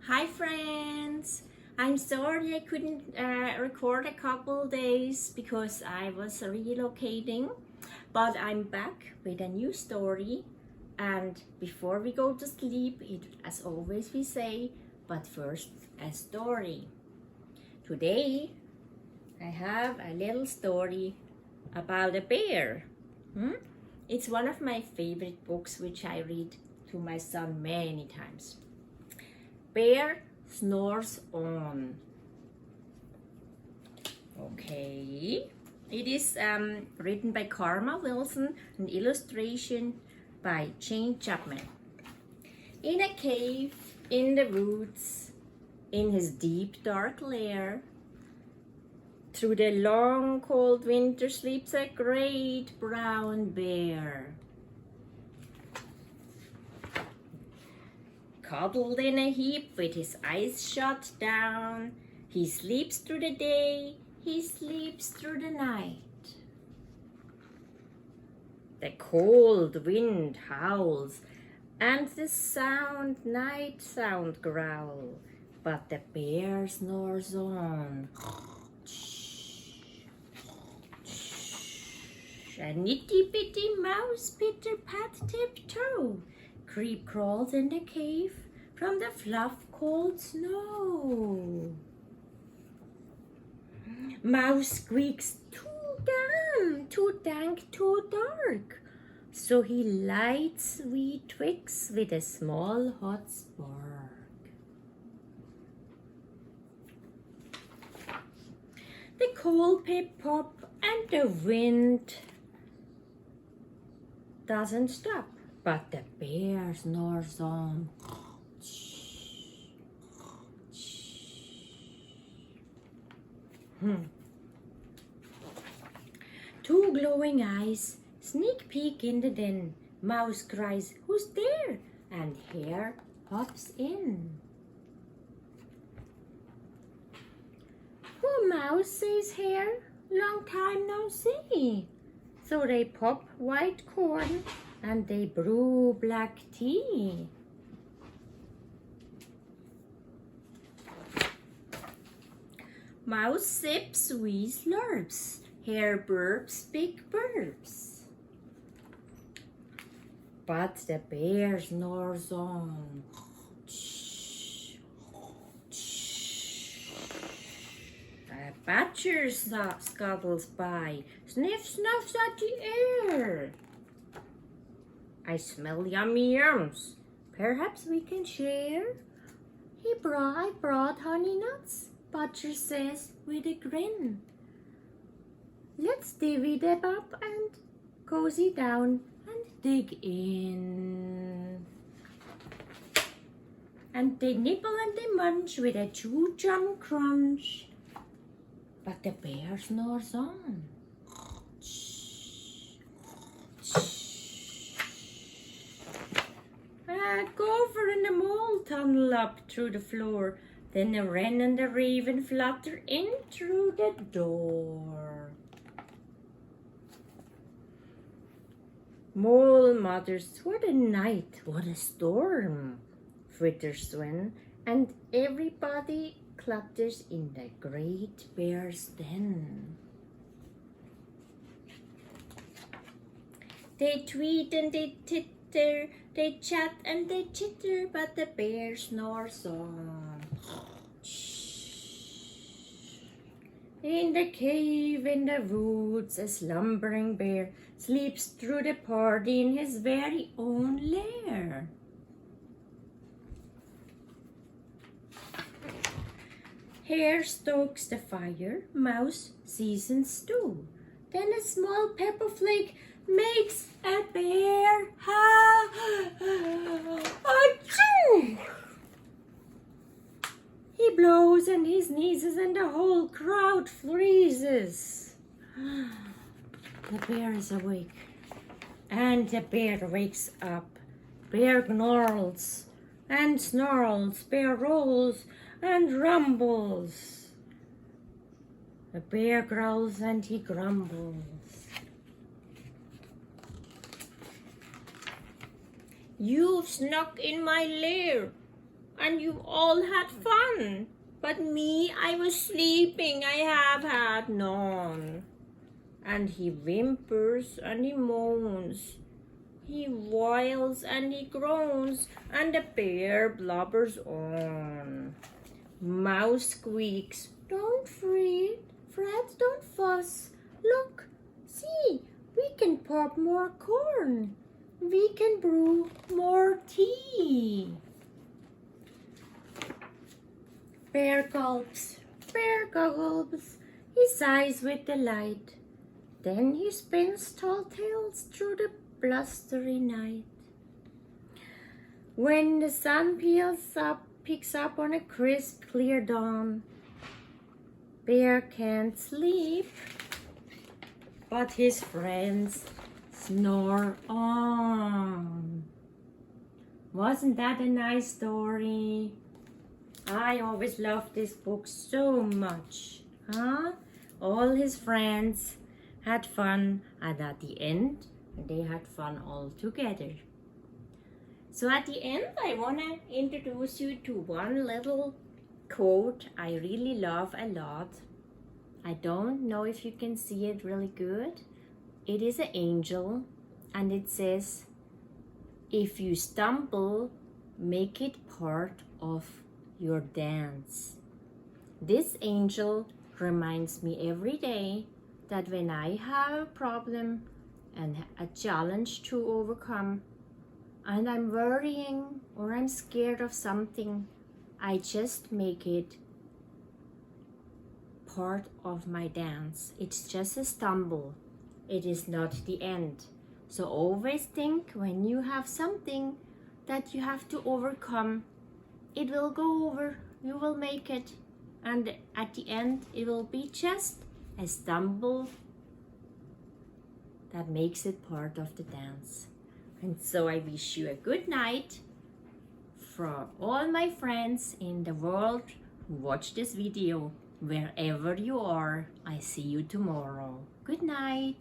Hi friends! I'm sorry I couldn't record a couple days because I was relocating, but I'm back with a new story. And before we go to sleep, as always we say, but first a story. Today I have a little story about a bear. It's one of my favorite books which I read to my son many times. Bear Snores On. Okay. It is written by Karma Wilson and illustration by Jane Chapman. In a cave in the woods, in his deep dark lair, through the long cold winter sleeps a great brown bear. Cuddled in a heap with his eyes shut down, he sleeps through the day, he sleeps through the night. The cold wind howls and the night sound growl, but the bear snores on. A nitty bitty mouse pitter pat tiptoe creep crawls in the cave from the fluff cold snow. Mouse squeaks, too damn, too dank, too dark. So he lights wee twigs with a small hot spark. The coal pip pop and the wind doesn't stop, but the bear snores on. Two glowing eyes sneak peek in the den. Mouse cries, "Who's there?" And Hare pops in. "Oh, Mouse," says Hare, "long time no see." So they pop white corn and they brew black tea. Mouse sips wee slurps, Hare burps big burps. But the bear snores on. A badger scuttles by, sniff snuffs at the air. "I smell yummy yums. Perhaps we can share?" I brought honey nuts," Badger says with a grin. "Let's divvy them up and cozy down and dig in." And they nibble and they munch with a chew-chum crunch. But the bear snores on. A gopher and a mole tunnel up through the floor. Then a wren and a raven flutter in through the door. Mole mutters, "What a night, what a storm," twitters Swen, and everybody clutters in the great bear's den. They tweet and they titter, they chat and they chitter, but the bear snores on. In the cave in the woods, a slumbering bear sleeps through the party in his very own lair. Hare stokes the fire, Mouse seasons stew. Then a small pepper flake makes a bear achoo! He blows and he sneezes and the whole crowd freezes. The bear is awake and the bear wakes up. Bear gnarls and snarls, bear rolls and rumbles. The bear growls and he grumbles. "You've snuck in my lair. and you all had fun. But me, I was sleeping, I have had none. And he whimpers and he moans. He wails and he groans, and the bear blubbers on. Mouse squeaks, don't fret, Fred, don't fuss. Look, see, we can pop more corn. We can brew more tea. Bear gulps, he sighs with delight. Then he spins tall tales through the blustery night. When the sun picks up on a crisp, clear dawn, Bear can't sleep, but his friends snore on. Wasn't that a nice story? I always loved this book so much. Huh? All his friends had fun, and at the end, they had fun all together. So at the end, I want to introduce you to one little quote I really love a lot. I don't know if you can see it really good. It is an angel, and it says, if you stumble, make it part of your dance. This angel reminds me every day that when I have a problem and a challenge to overcome, and I'm worrying or I'm scared of something, I just make it part of my dance. It's just a stumble. It is not the end. So always think when you have something that you have to overcome, it will go over, you will make it, and at the end it will be just a stumble that makes it part of the dance. And so I wish you a good night from all my friends in the world who watch this video. Wherever you are, I see you tomorrow. Good night.